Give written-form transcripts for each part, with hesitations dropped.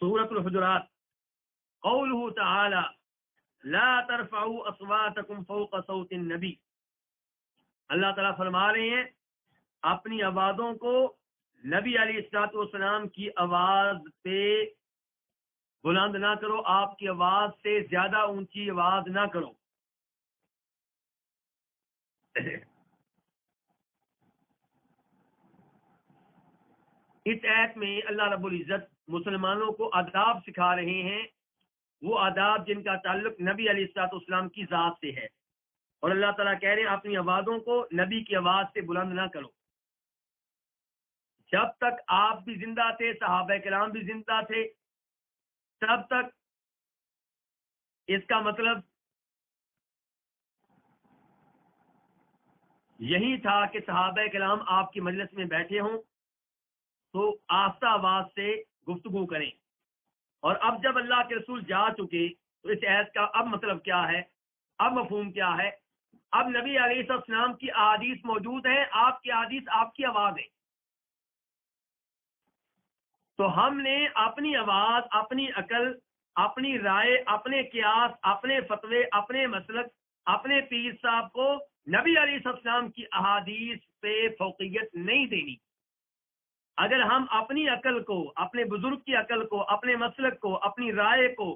سورۃ الحجرات، قولہ تعالی لا ترفعوا اصواتکم فوق صوت النبی، اللہ تعالیٰ فرما رہے ہیں اپنی آوازوں کو نبی علیہ الصلوۃ والسلام کی آواز پہ بلند نہ کرو، آپ کی آواز سے زیادہ اونچی آواز نہ کرو۔ اس آیت میں اللہ رب العزت مسلمانوں کو آداب سکھا رہے ہیں، وہ آداب جن کا تعلق نبی علیہ الصلوۃ والسلام کی ذات سے ہے، اور اللہ تعالیٰ کہہ رہے ہیں اپنی آوازوں کو نبی کی آواز سے بلند نہ کرو۔ جب تک آپ بھی زندہ تھے، صحابہ کرام بھی زندہ تھے، تب تک اس کا مطلب یہی تھا کہ صحابہ کرام آپ کی مجلس میں بیٹھے ہوں تو آہستہ آواز سے گفتگو کریں، اور اب جب اللہ کے رسول جا چکے تو اس آیت کا اب مطلب کیا ہے، اب مفہوم کیا ہے؟ اب نبی علیہ السلام کی احادیث موجود ہیں، آپ کی احادیث آپ کی آواز ہے، تو ہم نے اپنی آواز، اپنی عقل، اپنی رائے، اپنے قیاس، اپنے فتوے، اپنے مسلک، اپنے پیر صاحب کو نبی علیہ السلام کی احادیث پہ فوقیت نہیں دینی۔ اگر ہم اپنی عقل کو، اپنے بزرگ کی عقل کو، اپنے مسلک کو، اپنی رائے کو،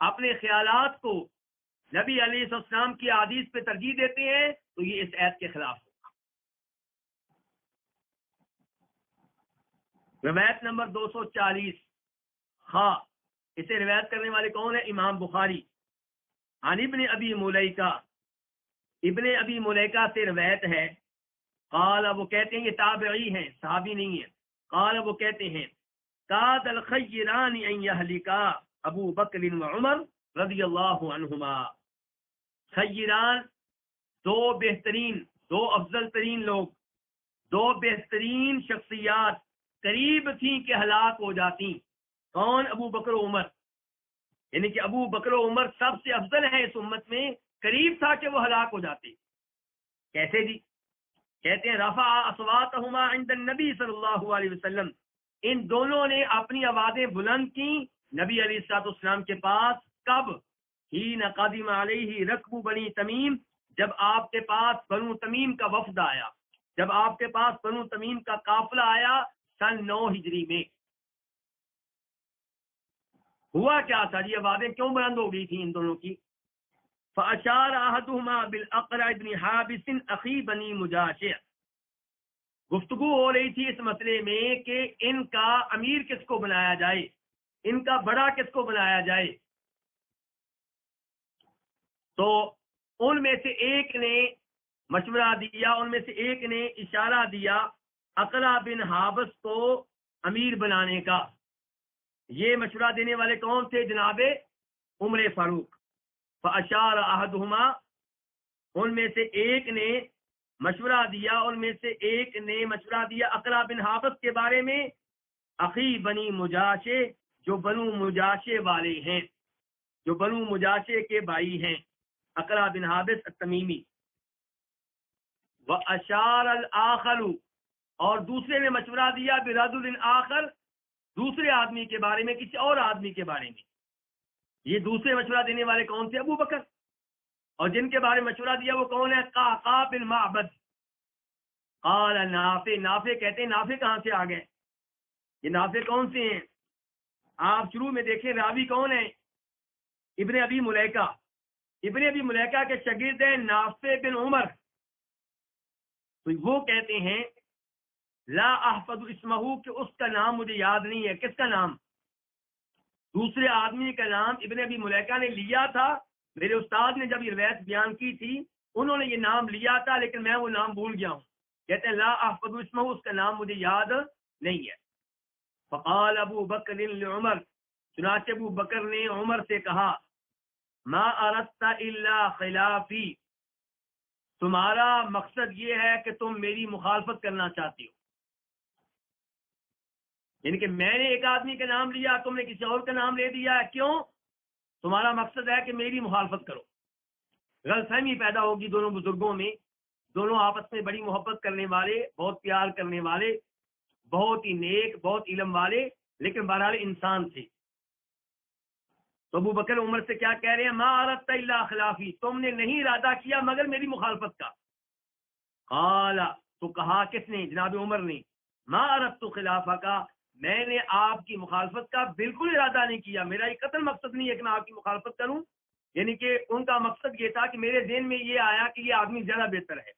اپنے خیالات کو نبی علیہ السلام کی احادیث پہ ترجیح دیتے ہیں تو یہ اس آیت کے خلاف ہوگا۔ روایت نمبر 240، ہاں اسے روایت کرنے والے کون ہیں؟ امام بخاری۔ عن ابن ابی ملیکہ، ابن ابی ملیکہ سے روایت ہے، قال وہ کہتے ہیں، یہ تابعی ہیں، صحابی نہیں ہیں، قال وہ کہتے ہیں کاد الخیران ان یہلکا ابو بکر و عمر رضی اللہ عنہما، خیران دو بہترین، دو افضل ترین لوگ، دو بہترین شخصیات قریب تھیں کہ ہلاک ہو جاتی، کون؟ ابو بکر و عمر، یعنی کہ ابو بکر و عمر سب سے افضل ہیں اس امت میں، قریب تھا کہ وہ ہلاک ہو جاتے۔ کیسے جی؟ کہتے ہیں رفع اصواتہما عند النبی صلی اللہ علیہ وسلم، ان دونوں نے اپنی آوازیں بلند کی نبی علیہ السلام کے پاس، کب؟ حین قدم علیہ رکب بنی تمیم، جب آپ کے پاس بنو تمیم کا وفد آیا، جب آپ کے پاس بنو تمیم کا قافلہ آیا سن 9 ہجری میں۔ ہوا کیا تھا؟ یہ آوازیں کیوں بلند ہو گئی تھیں ان دونوں کی؟ فاشار احدهما بالاقرع بن حابس اخی بنی مجاشع، گفتگو ہو رہی تھی اس مسئلے میں کہ ان کا امیر کس کو بنایا جائے، ان کا بڑا کس کو بنایا جائے، تو ان میں سے ایک نے مشورہ دیا، ان میں سے ایک نے اشارہ دیا اقرع بن حابس کو امیر بنانے کا۔ یہ مشورہ دینے والے کون تھے؟ جناب عمر فاروق۔ فاشار احدہما، ان میں سے ایک نے مشورہ دیا، ان میں سے ایک نے مشورہ دیا اقرع بن حابس کے بارے میں، اخی بنی مجاشع، جو بنو مجاشع والے ہیں، جو بنو مجاشع کے بھائی ہیں، اقرع بن حابس التمیمی۔ واشار الاخر، اور دوسرے نے مشورہ دیا برجل آخر، دوسرے آدمی کے بارے میں، کسی اور آدمی کے بارے میں۔ یہ دوسرے مشورہ دینے والے کون تھے؟ ابو بکر، اور جن کے بارے میں مشورہ دیا وہ کون ہے؟ قعقاع بن معبد۔ قال نافع، نافع کہتے ہیں نافع کہاں سے آ گئے؟ یہ نافع کون سے ہیں؟ آپ شروع میں دیکھیں راوی کون ہے؟ ابن ابی ملیکہ، ابن ابی ملیکہ کے شاگرد ہیں نافع بن عمر۔ تو وہ کہتے ہیں لا احفظ اسمہ، کہ اس کا نام مجھے یاد نہیں ہے۔ کس کا نام؟ دوسرے آدمی کا نام ابن ابی ملیکہ نے لیا تھا، میرے استاد نے جب یہ روایت بیان کی تھی انہوں نے یہ نام لیا تھا، لیکن میں وہ نام بھول گیا ہوں۔ کہتے ہیں لا احفظ اسمہ، اس کا نام مجھے یاد نہیں ہے۔ فقال ابو بکر لعمر، چنانچہ ابو بکر نے عمر سے کہا ما اردت الا خلافی، تمہارا مقصد یہ ہے کہ تم میری مخالفت کرنا چاہتی ہو، یعنی کہ میں نے ایک آدمی کا نام لیا، تم نے کسی اور کا نام لے دیا، کیوں؟ تمہارا مقصد ہے کہ میری مخالفت کرو۔ غلط فہمی پیدا ہوگی دونوں بزرگوں میں، دونوں آپس میں بڑی محبت کرنے والے، بہت پیار کرنے والے، بہت ہی نیک، بہت علم والے، لیکن بہرحال انسان تھے. تو ابو بکر عمر سے کیا کہہ رہے ہیں؟ ما اردت الا خلافی، تم نے نہیں ارادہ کیا مگر میری مخالفت کا. قال، تو کہا کس نے؟ جناب عمر نے. ما اردت خلافہ کا، میں نے آپ کی مخالفت کا بالکل ارادہ نہیں کیا، میرا یہ قطعا مقصد نہیں ہے کہ میں آپ کی مخالفت کروں. یعنی کہ ان کا مقصد یہ تھا کہ میرے ذہن میں یہ آیا کہ یہ آدمی زیادہ بہتر ہے،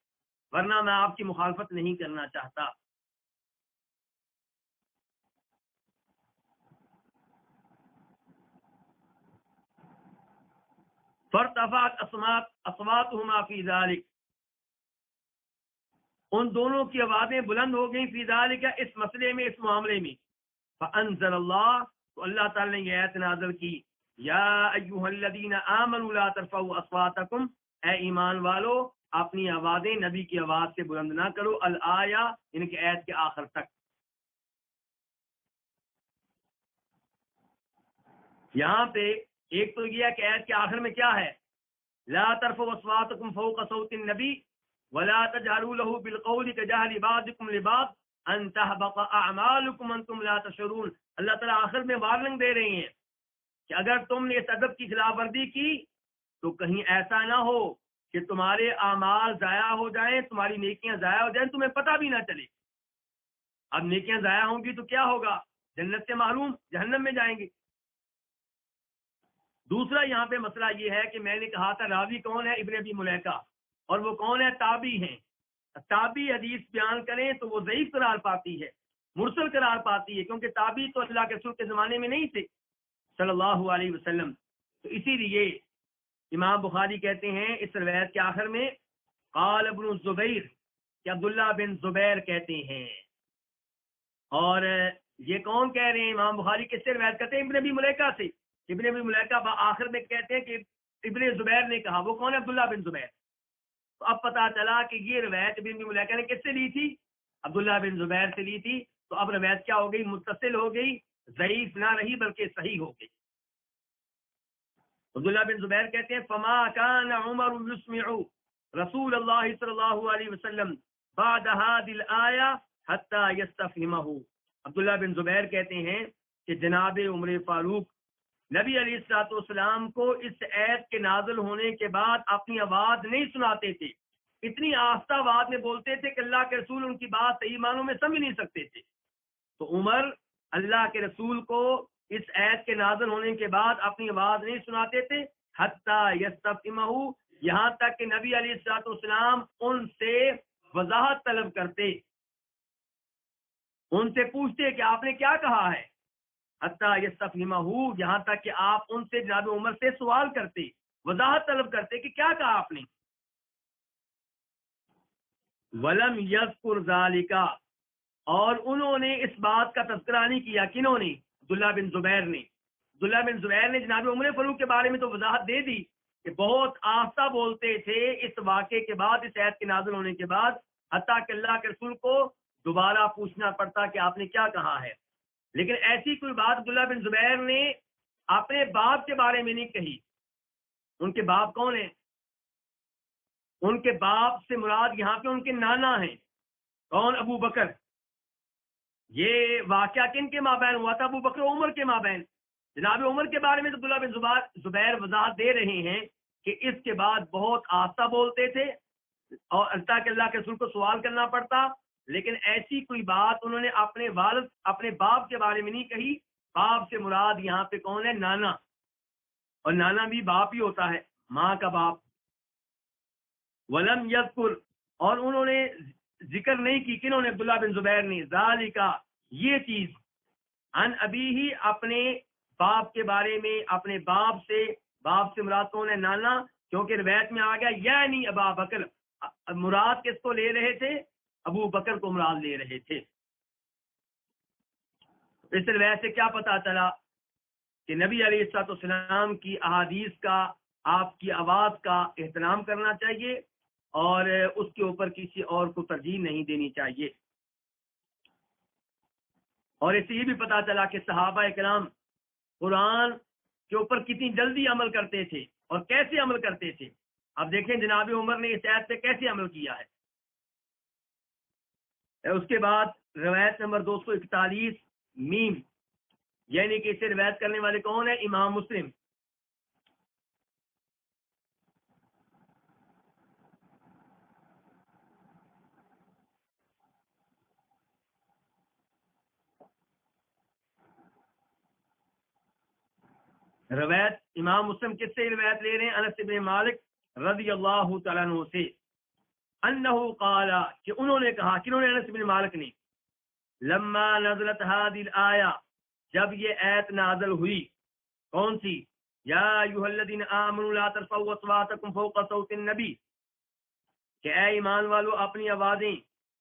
ورنہ میں آپ کی مخالفت نہیں کرنا چاہتا. فارتفعت اصواتهما فی ذلک، ان دونوں کی آوازیں بلند ہو گئیں فی ذلک، اس مسئلے میں، اس معاملے میں. فانزل اللہ، تو اللہ تعالی نے یہ آیت نازل کی، یا ایھا الذین آمنوا لا ترفعوا اصواتکم، اے ایمان والو اپنی آوازیں نبی کی آواز سے بلند نہ کرو. الآیہ، ان کی آیت کے آخر تک. یہاں پہ ایک تو یہ ہے کہ آیت کے آخر میں کیا ہے؟ لا ترفعوا اصواتکم فوق صوت النبی ولا تجهروا له بالقول كجهر بعضكم لبعض ان تحبط اعمالكم وانتم لا تشعرون. اللہ تعالیٰ آخر میں وارننگ دے رہے ہیں کہ اگر تم نے اس ادب کی خلاف ورزی کی تو کہیں ایسا نہ ہو کہ تمہارے اعمال ضائع ہو جائیں، تمہاری نیکیاں ضائع ہو جائیں، تمہیں پتہ بھی نہ چلے. اب نیکیاں ضائع ہوں گی تو کیا ہوگا؟ جنت سے محروم، جہنم میں جائیں گے. دوسرا یہاں پہ مسئلہ یہ ہے کہ میں نے کہا تھا راوی کون ہے؟ ابن ابی ملیکہ، اور وہ کون ہے؟ تابعی ہیں. تابعی حدیث بیان کریں تو وہ ضعیف قرار پاتی ہے، مرسل قرار پاتی ہے، کیونکہ تابعی تو اللہ کے رسول کے زمانے میں نہیں تھے صلی اللہ علیہ وسلم. تو اسی لیے امام بخاری کہتے ہیں اس روایت کے آخر میں قال ابن الزبیر، کہ عبداللہ بن زبیر کہتے ہیں. اور یہ کون کہہ رہے ہیں؟ امام بخاری کس سے روایت کرتے ہیں؟ ابن ابی ملیکہ سے. ابن ابی ملیکہ آخر میں کہتے ہیں کہ ابن زبیر نے کہا. وہ کون ہے؟ عبداللہ بن زبیر. تو اب پتا چلا کہ یہ روایت ابن ابی ملیکہ نے کس سے لی تھی؟ عبداللہ بن زبیر سے لی تھی. تو اب روایت کیا ہو گئی؟ متصل ہو گئی، ضعیف نہ رہی بلکہ صحیح ہو گئی. عبداللہ بن زبیر کہتے ہیں فما كان عمر يسمع رسول اللہ صلی اللہ علیہ وسلم بعد هذه الآیہ حتى يستفهمه. عبداللہ بن زبیر کہتے ہیں کہ جناب عمر فاروق نبی علیہ الصلوۃ والسلام کو اس آیت کے نازل ہونے کے بعد اپنی آواز نہیں سناتے تھے، اتنی آہستہ آواز میں بولتے تھے کہ اللہ کے رسول ان کی بات صحیح معنوں میں سمجھ نہیں سکتے تھے. تو عمر اللہ کے رسول کو اس آیت کے نازل ہونے کے بعد اپنی آواز نہیں سناتے تھے، حتیٰ یستفہمہ، یہاں تک کہ نبی علیہ الصلوۃ والسلام ان سے وضاحت طلب کرتے، ان سے پوچھتے کہ آپ نے کیا کہا ہے. حتیٰ یستفہمہ، یہاں تک کہ آپ ان سے جناب عمر سے سوال کرتے، وضاحت طلب کرتے کہ کیا کہا آپ نے. ولم یذکر ذالک، اور انہوں نے اس بات کا تذکرہ نہیں کیا. کنہوں نے؟ عبداللہ بن زبیر نے. عبداللہ بن زبیر نے جناب عمر فاروق کے بارے میں تو وضاحت دے دی کہ بہت آہستہ بولتے تھے اس واقعے کے بعد، اس آیت کے نازل ہونے کے بعد، حتیٰ کہ اللہ کے رسول کو دوبارہ پوچھنا پڑتا کہ آپ نے کیا کہا ہے. لیکن ایسی کوئی بات عبداللہ بن زبیر نے اپنے باپ کے بارے میں نہیں کہی. ان کے باپ کون ہیں؟ ان کے باپ سے مراد یہاں پہ ان کے نانا ہیں. کون؟ ابو بکر. یہ واقعہ کن کے مابین ہوا تھا؟ ابو بکر عمر کے مابین. جناب عمر کے بارے میں تو عبداللہ بن زبیر وضاحت دے رہے ہیں کہ اس کے بعد بہت آہستہ بولتے تھے اور اللہ کے رسول کو سوال کرنا پڑتا. لیکن ایسی کوئی بات انہوں نے اپنے والد، اپنے باپ کے بارے میں نہیں کہی. باپ سے مراد یہاں پہ کون ہے؟ نانا. اور نانا بھی باپ ہی ہوتا ہے، ماں کا باپ. ولم یذکر، اور انہوں نے ذکر نہیں کی. کنہوں نے؟ عبداللہ بن زبیر نے. ذالکا، یہ چیز، عن ابی ہی، اپنے باپ کے بارے میں، اپنے باپ سے. باپ سے مراد کون ہے؟ نانا. کیونکہ روایت میں آ گیا یعنی ابا بکر، مراد کس کو لے رہے تھے؟ ابو بکر کو مراد لے رہے تھے. اس روایت سے کیا پتا چلا کہ نبی علیہ الصلوۃ والسلام کی احادیث کا، آپ کی آواز کا احترام کرنا چاہیے اور اس کے اوپر کسی اور کو ترجیح نہیں دینی چاہیے. اور اس سے یہ بھی پتا چلا کہ صحابہ کرام قرآن کے اوپر کتنی جلدی عمل کرتے تھے اور کیسے عمل کرتے تھے. اب دیکھیں جناب عمر نے اس آیت پہ کیسے عمل کیا ہے. اس کے بعد روایت نمبر 241 میم، یعنی کہ اسے روایت کرنے والے کون ہے؟ امام مسلم. روایت امام مسلم کس سے روایت لے رہے ہیں؟ انس بن مالک رضی اللہ تعالیٰ عنہ سے، انہ قال، کہ انہوں نے کہا، کنہوں نے؟ انس بن مالک نے، لما نزلت هذه الآیہ، جب یہ آیت نازل ہوئی، کون سی؟ یا ایھا الذین آمنوا لا ترفعوا اصواتکم فوق صوت النبی، کہ اے ایمان والو اپنی آوازیں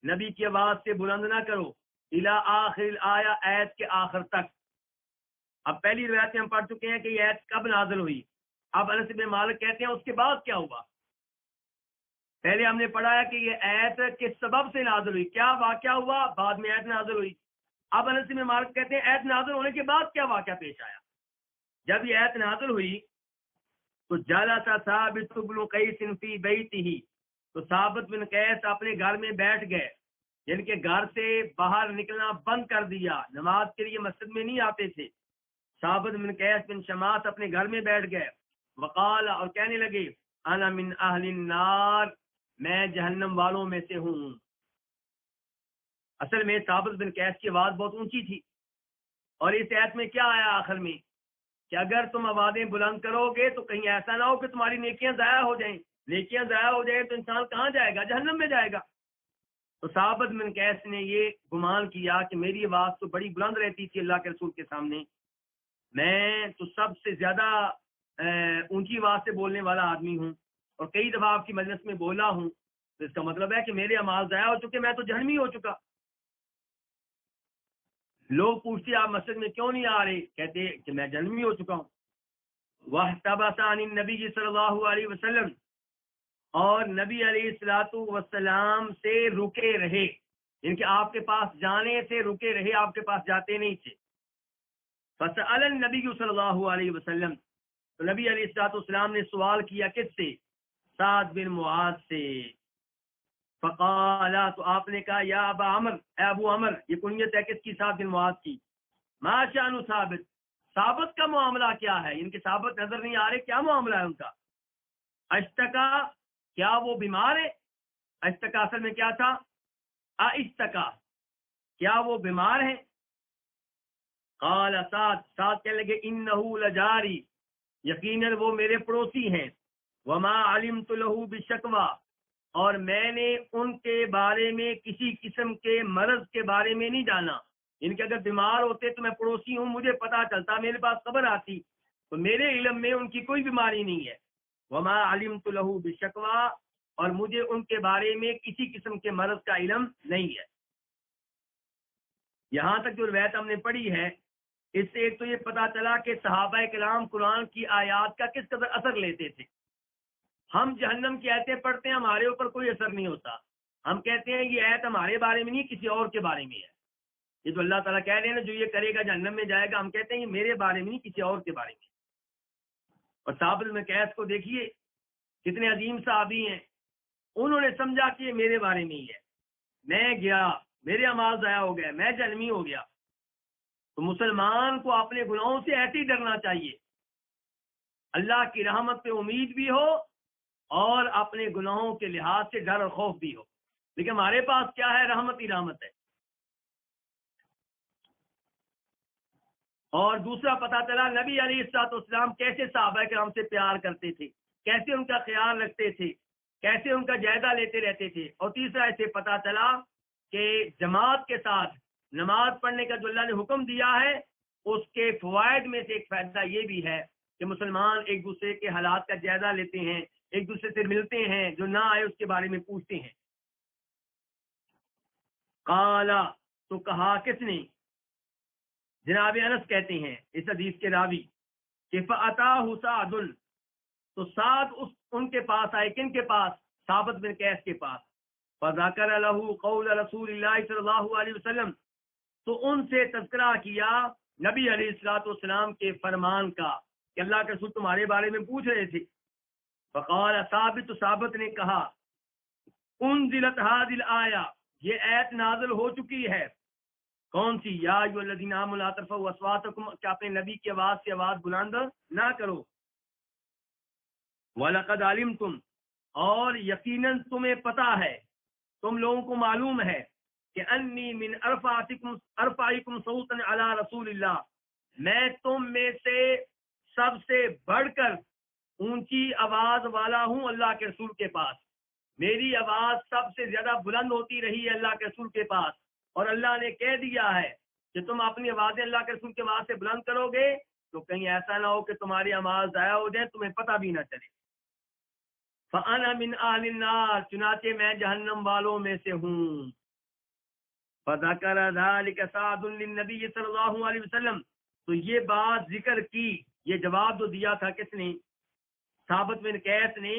نبی کی آواز سے بلند نہ کرو، الی آخر الآیہ، آیت کے آخر تک. اب پہلی روایت میں ہم پڑھ چکے ہیں کہ یہ آیت کب نازل ہوئی. اب انس بن مالک کہتے ہیں اس کے بعد کیا ہوا. پہلے ہم نے پڑھا ہے کہ یہ آیت کس سبب سے نازل ہوئی، کیا واقعہ ہوا، بعد میں آیت نازل ہوئی. اب انس بن مالک کہتے ہیں آیت نازل ہونے کے بعد کیا واقعہ پیش آیا. جب یہ آیت نازل ہوئی تو جلس ثابت بن قیس فی بیتہ، تو ثابت بن قیس اپنے گھر میں بیٹھ گئے، جن کے گھر سے باہر نکلنا بند کر دیا، نماز کے لیے مسجد میں نہیں آتے تھے. ثابت بن قیس بن شماس اپنے گھر میں بیٹھ گئے، وقال، اور کہنے لگے، انا من اہل النار، میں جہنم والوں میں سے ہوں. اصل میں ثابت بن قیس کی آواز بہت اونچی تھی، اور اس آیت میں کیا آیا آخر میں کہ اگر تم آوازیں بلند کرو گے تو کہیں ایسا نہ ہو کہ تمہاری نیکیاں ضائع ہو جائیں. نیکیاں ضائع ہو جائیں تو انسان کہاں جائے گا؟ جہنم میں جائے گا. تو ثابت بن قیس نے یہ گمان کیا کہ میری آواز تو بڑی بلند رہتی تھی اللہ کے رسول کے سامنے، میں تو سب سے زیادہ اونچی آواز سے بولنے والا آدمی ہوں، اور کئی دفعہ آپ کی مجلس میں بولا ہوں، تو اس کا مطلب ہے کہ میرے اعمال ضائع ہو چکے، میں تو جہنمی ہو چکا. لوگ پوچھتے آپ مسجد میں کیوں نہیں آ رہے؟ کہتے کہ میں جہنمی ہو چکا ہوں. وَاحْتَبَسَ عَنِ النَّبِيِّ صلی اللہ علیہ وسلم، اور نبی علیہ الصلوۃ والسلام سے رکے رہے، ان کے آپ کے پاس جانے سے رکے رہے، آپ کے پاس جاتے نہیں تھے. فسأل النبی صلی اللہ علیہ وسلم، تو نبی علیہ الصلوۃ والسلام نے سوال کیا کس سے؟ سعد بن معاذ سے. فقال، تو آپ نے کہا، یا ابا عمر، اے ابو عمر، یہ کنیت ہے کس کی؟ سعد بن معاذ کی. ما شأن ثابت، ثابت کا معاملہ کیا ہے؟ ان کے ثابت نظر نہیں آ رہے، کیا معاملہ ہے ان کا؟ اشتکا، کیا وہ بیمار ہے؟ اشتکا اصل میں کیا تھا؟ اشتکا، کیا وہ بیمار ہیں؟ قال سعد کہنے لگے، انہو لجاری، یقیناً وہ میرے پڑوسی ہیں، وما علمت له بشکوا، اور میں نے ان کے بارے میں کسی قسم کے مرض کے بارے میں نہیں جانا. ان کے اگر بیمار ہوتے تو میں پڑوسی ہوں، مجھے پتا چلتا، میرے پاس خبر آتی، تو میرے علم میں ان کی کوئی بیماری نہیں ہے. وما علمت له بشکوا، اور مجھے ان کے بارے میں کسی قسم کے مرض کا علم نہیں ہے. یہاں تک جو روایت ہم نے پڑھی ہے، اس سے ایک تو یہ پتا چلا کہ صحابہ کرام قرآن کی آیات کا کس قدر اثر لیتے تھے. ہم جہنم کی آیتیں پڑھتے ہیں، ہمارے اوپر کوئی اثر نہیں ہوتا، ہم کہتے ہیں یہ آیت ہمارے بارے میں نہیں، کسی اور کے بارے میں ہے. یہ تو اللہ تعالیٰ کہہ رہے ہیں نا، جو یہ کرے گا جہنم میں جائے گا، ہم کہتے ہیں یہ میرے بارے میں نہیں، کسی اور کے بارے میں. اور ثابت بن قیس کو دیکھیے، کتنے عظیم صحابی ہیں، انہوں نے سمجھا کہ یہ میرے بارے میں ہی ہے، میں گیا، میرے اعمال ضائع ہو گئے، میں جہنمی ہو گیا. تو مسلمان کو اپنے گناہوں سے ایسے ہی ڈرنا چاہیے، اللہ کی رحمت پہ امید بھی ہو اور اپنے گناہوں کے لحاظ سے ڈر اور خوف بھی ہو. لیکن ہمارے پاس کیا ہے؟ رحمت ہی رحمت ہے. اور دوسرا پتہ چلا نبی علیہ الصلوۃ والسلام کیسے صحابہ کرام سے پیار کرتے تھے، کیسے ان کا خیال رکھتے تھے، کیسے ان کا جائزہ لیتے رہتے تھے. اور تیسرا اسے پتہ چلا کہ جماعت کے ساتھ نماز پڑھنے کا جو اللہ نے حکم دیا ہے، اس کے فوائد میں سے ایک فائدہ یہ بھی ہے کہ مسلمان ایک دوسرے کے حالات کا جائزہ لیتے ہیں، ایک دوسرے سے ملتے ہیں، جو نہ آئے اس کے بارے میں پوچھتے ہیں. قال، تو کہا کس نے؟ جناب انس کہتے ہیں اس حدیث کے راوی کہ فَأَتَاهُ سَعْدٌ، تو سعد ان کے پاس آئے، کن کے پاس؟ ثابت بن قیس کے پاس. فَذَكَرَ لَهُ قَوْلَ رسول اللہ صلی اللہ علیہ وسلم، تو ان سے تذکرہ کیا نبی علیہ الصلوۃ والسلام کے فرمان کا کہ اللہ کے رسول تمہارے بارے میں پوچھ رہے تھے. فقال ثابت، ثابت نے کہا، انزلت هذه الآیہ، یہ آیت نازل ہو چکی ہے، کون سی؟ یا ایھا الذین آمنوا لا ترفعوا اصواتکم، کہ اپنے نبی کی آواز سے آواز بلند نہ کرو. وَلَقَدْ عَلِمْتُمْ، اور یقیناً تمہیں پتہ ہے، تم لوگوں کو معلوم ہے کہ انی من ارفعکم صوتا علی رسول اللہ، میں تم میں سے سب سے بڑھ کر اونچی آواز والا ہوں اللہ کے رسول کے پاس. میری آواز سب سے زیادہ بلند ہوتی رہی ہے اللہ کے رسول کے پاس، اور اللہ نے کہہ دیا ہے کہ تم اپنی آوازیں اللہ کے رسول کے آواز سے بلند کرو گے تو کہیں ایسا نہ ہو کہ تمہاری آواز ضائع ہو جائے، تمہیں پتہ بھی نہ چلے. فَأَنَا مِنْ أَهْلِ النَّارِ، چنانچہ میں جہنم والوں میں سے ہوں. فَذَكَرَ ذَلِكَ سَعْدٌ لِلنَّبِيِّ صلی اللہ علیہ وسلم، تو یہ بات ذکر کی، یہ جواب جو دیا تھا کس نے؟ ثابت بن قیس نے.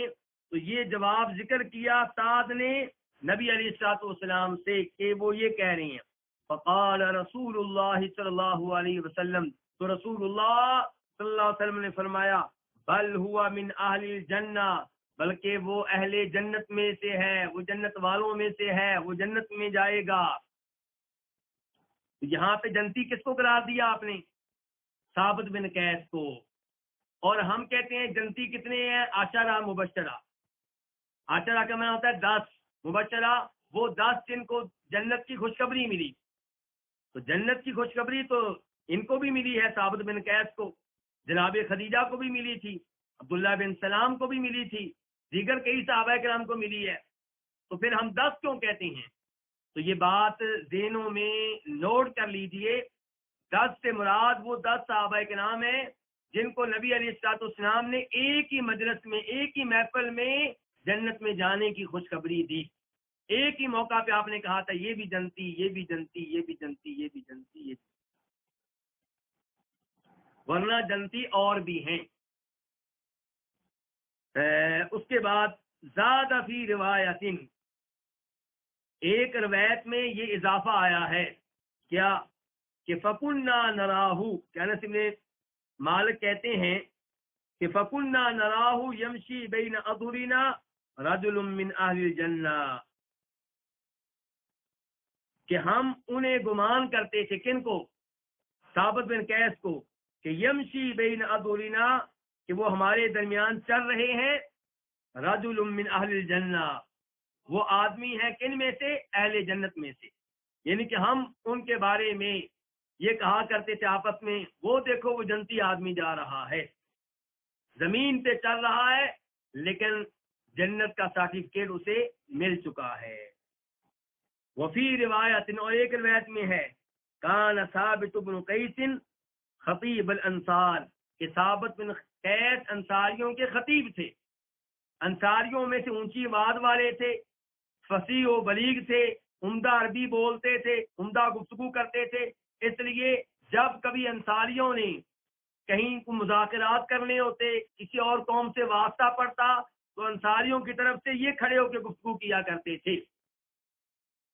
تو یہ جواب ذکر کیا سعد نے نبی علیہ الصلوۃ والسلام سے کہ وہ یہ کہہ رہی ہیں. فقال رسول اللہ صلی اللہ علیہ وسلم، تو رسول اللہ صلی اللہ علیہ وسلم نے فرمایا بل ہوا من اہل الجنہ، بلکہ وہ اہل جنت میں سے ہے، وہ جنت والوں میں سے ہے، وہ جنت میں جائے گا. یہاں پہ جنتی کس کو قرار دیا آپ نے؟ ثابت بن قیس کو. اور ہم کہتے ہیں جنتی کتنے ہیں؟ عشرہ مبشرہ. عشرہ کا معنی ہوتا ہے 10، مبشرہ وہ 10 جن کو جنت کی خوشخبری ملی. تو جنت کی خوشخبری تو ان کو بھی ملی ہے، ثابت بن قیس کو، جناب خدیجہ کو بھی ملی تھی، عبداللہ بن سلام کو بھی ملی تھی، دیگر کئی صحابہ کرام کو ملی ہے. تو پھر ہم 10 کیوں کہتے ہیں؟ تو یہ بات ذہنوں میں نوٹ کر لیجئے. 10 سے مراد وہ 10 صحابہ کرام ہیں جن کو نبی علیہ الصلوۃ والسلام نے ایک ہی مجلس میں، ایک ہی محفل میں جنت میں جانے کی خوشخبری دی. ایک ہی موقع پہ آپ نے کہا تھا یہ بھی جنتی، یہ بھی جنتی، یہ بھی جنتی، یہ بھی جنتی، یہ بھی. ورنہ جنتی اور بھی ہیں. اس کے بعد زیادہ فی روایت، ایک روایت میں یہ اضافہ آیا ہے کیا کہ فَكُنَّا نَرَاهُ، کہ انس بن مالک کہتے ہیں کہ فَكُنَّا نَرَاهُ يَمْشِي بَيْنَ أَظْهُرِنَا رَجُلٌ مِّنْ أَهْلِ الْجَنَّةِ، کہ ہم انہیں گمان کرتے تھے، کن کو؟ ثابت بن قیس کو، کہ یمشی بین اظہرنا، کہ وہ ہمارے درمیان چل رہے ہیں، رجل من اہل الجنہ، وہ آدمی ہیں کن میں سے؟ اہل جنت میں سے. یعنی کہ ہم ان کے بارے میں یہ کہا کرتے تھے آپس میں، وہ دیکھو وہ جنتی آدمی جا رہا ہے، زمین پہ چل رہا ہے لیکن جنت کا سرٹیفکیٹ اسے مل چکا ہے. وفی روایت، اور ایک روایت میں ہے کان ثابت بن قیس خطیب الانصار، کہ ثابت بن قیس انصاریوں کے خطیب تھے. انصاریوں میں سے اونچی آواز والے تھے، فصیح و بلیغ تھے، عمدہ عربی بولتے تھے، عمدہ گفتگو کرتے تھے. اس لیے جب کبھی انصاریوں نے کہیں کو مذاکرات کرنے ہوتے، کسی اور قوم سے واسطہ پڑتا، تو انصاریوں کی طرف سے یہ کھڑے ہو کے گفتگو کیا کرتے تھے.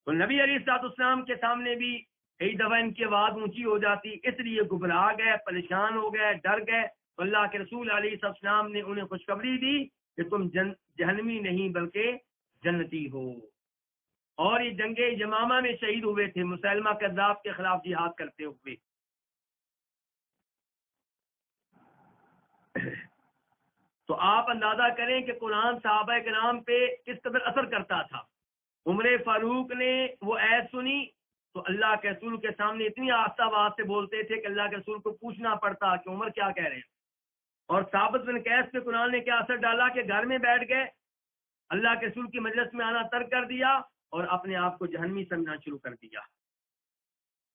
تو نبی علیہ الصلوۃ والسلام کے سامنے بھی کئی دفعہ ان کی آواز اونچی ہو جاتی، اس لیے گھبرا گئے، پریشان ہو گئے، ڈر گئے. تو اللہ کے رسول علیہ الصلوۃ والسلام نے انہیں خوشخبری دی کہ تم جہنمی نہیں بلکہ جنتی ہو. اور یہ جنگ یمامہ میں شہید ہوئے تھے مسیلمہ کذاب کے خلاف جہاد کرتے ہوئے. تو آپ اندازہ کریں کہ قرآن صحابہ کرام پہ کس قدر اثر کرتا تھا. عمر فاروق نے وہ ایت سنی تو اللہ کے رسول کے سامنے اتنی آہستہ آواز سے بولتے تھے کہ اللہ کے رسول کو پوچھنا پڑتا کہ عمر کیا کہہ رہے ہیں. اور ثابت بن قیس پہ قرآن نے کیا اثر ڈالا کہ گھر میں بیٹھ گئے، اللہ کے رسول کی مجلس میں آنا ترک کر دیا اور اپنے آپ کو جہنمی سمجھنا شروع کر دیا.